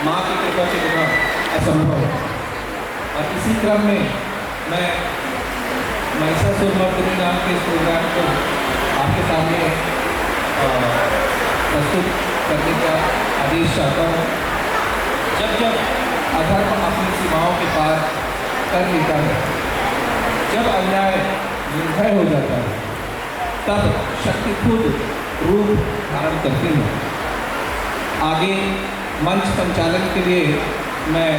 माँ की कृपा के बिना असंभव है। और इसी क्रम में मैं महिषासुरमर्दिनी नाम के इस प्रोग्राम को आपके सामने प्रस्तुत करने का आदेश चाहता हूँ। जब जब अधर्म अपनी सीमाओं के पार कर लेता है, जब अन्याय निर्भय हो जाता है, तब शक्ति खुद रूप धारण करती है। आगे मंच संचालन के लिए मैं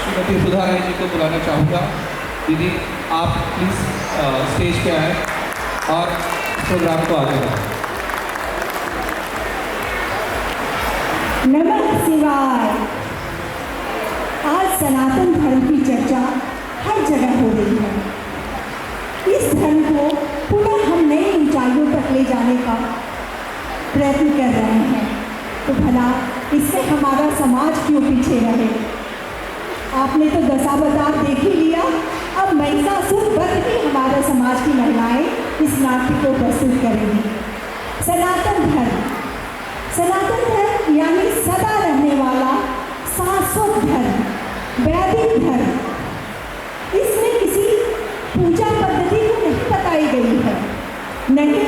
श्रीमती सुधा राय जी को बुलाना चाहूँगा। दीदी, आप प्लीज़ स्टेज पे आएँ और प्रोग्राम को आगे बढ़ाएं। नमः शिवाय। आज सनातन धर्म की चर्चा हर जगह हो रही है। इस धर्म को पुनः हम नई ऊंचाइयों तक ले जाने का प्रयत्न कर रहे हैं, तो भला इससे हमारा समाज क्यों पीछे रहे। आपने तो दशावतार देख ही लिया, अब महिषासुर वध भी हमारे समाज की महिलाएं इस नाट्य को प्रस्तुत करेंगी। सनातन धर्म यानी सदा रहने वाला शाश्वत धर्म, वैदिक धर्म। इसमें किसी पूजा पद्धति को नहीं बताई गई है, नहीं,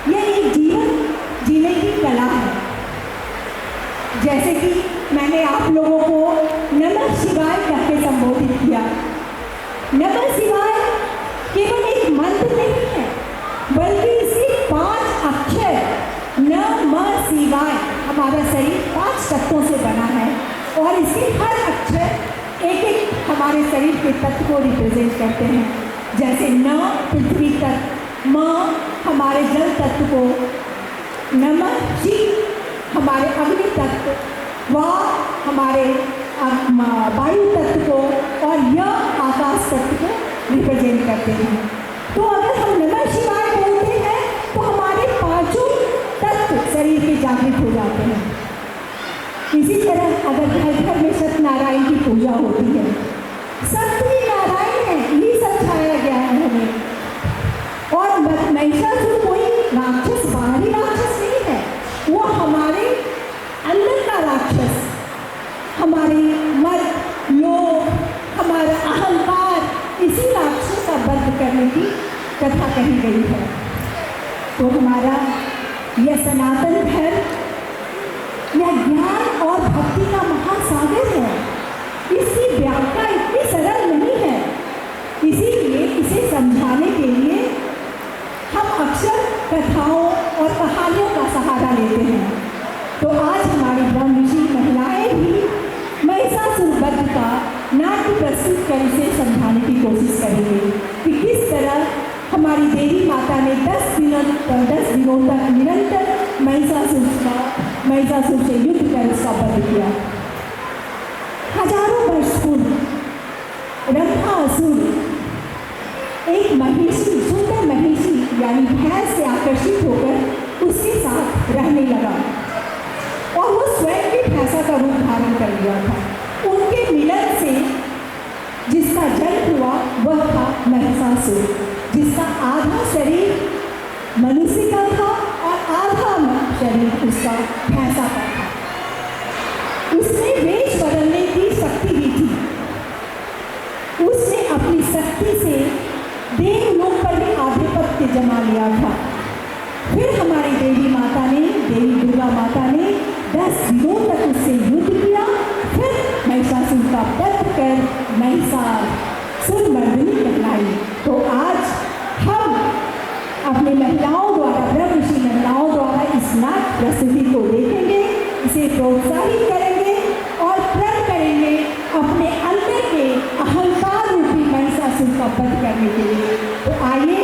यह एक जीवन जीने की कला है। जैसे कि मैंने आप लोगों को नमः शिवाय कह के संबोधित किया। नमः शिवाय केवल एक मंत्र नहीं है, बल्कि इसके 5 अक्षर नमः शिवाय। हमारा शरीर 5 तत्वों से बना है और इसके हर अक्षर एक एक हमारे शरीर के तत्व को रिप्रेजेंट करते हैं। जैसे न पृथ्वी तत्व, म हमारे जल तत्व को, नमः जी हमारे अग्नि तत्व, वा हमारे वायु तत्व को, और यह आकाश तत्व को रिप्रेजेंट करते हैं। तो अगर हम नमः शिवाय बोलते हैं तो हमारे 5 तत्व शरीर के जागृत हो जाते हैं। इसी तरह अगर घर घर में सत्यनारायण की पूजा होती है, सत्य नारायण है, ये समझाया गया है हमें। और महिषासुर कोई राक्षस, बाहरी राक्षस नहीं है, वो हमारे अंदर का राक्षस, हमारे मद, लोभ, हमारा अहंकार, इसी राक्षस का वध करने की कथा कही गई है। तो हमारा यह सनातन धर्म, यह ज्ञान और भक्ति का महासागर है। इसकी व्याख्या इतनी सरल नहीं है, इसीलिए इसे समझाने के लिए हम अक्सर कथाओं और कहानियों का सहारा लेते हैं। तो आज हमारी ब्रह्मऋषि महिलाएं भी महिषासुर वध का नाट्य प्रस्तुत कर इसे समझाने की कोशिश करेंगे कि किस तरह हमारी देवी माता ने 10 दिनों तक निरंतर महिषासुर से युद्ध कर उसका वध किया। हजारों वर्ष पूर्व रंभासुर एक महिषी, सुंदर महिषी यानी भैंस से आकर्षित होकर उसके साथ रहने लगा और वो स्वयं भी भैंसा का रूप धारण कर लिया था। उनके मिलन से जिसका जन्म हुआ वह था महिषासुर, जिसका आधा शरीर मनुष्य का था और आधा शरीर उसका भैंसा का था। उसने वेश बदलने की शक्ति भी थी। उसने अपनी शक्ति से देवलोक पर भी आधिपत्य जमा लिया था। फिर हमारी देवी माता ने, देवी दुर्गा माता ने 10 दिनों तक उससे युद्ध किया। फिर महिषासुर का वध कर महिषासुरमर्दिनी कहलाई। तो आज हम अपनी महिलाओं द्वारा, ब्रह्मऋषि महिलाओं द्वारा इस नाट्य प्रस्तुति को देखेंगे, इसे प्रोत्साहित करेंगे और प्रण करेंगे अपने अंदर के अहंकार रूपी महिषासुर का वध करने के लिए। तो आइए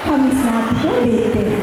हम इस नाट्य को देखते हैं।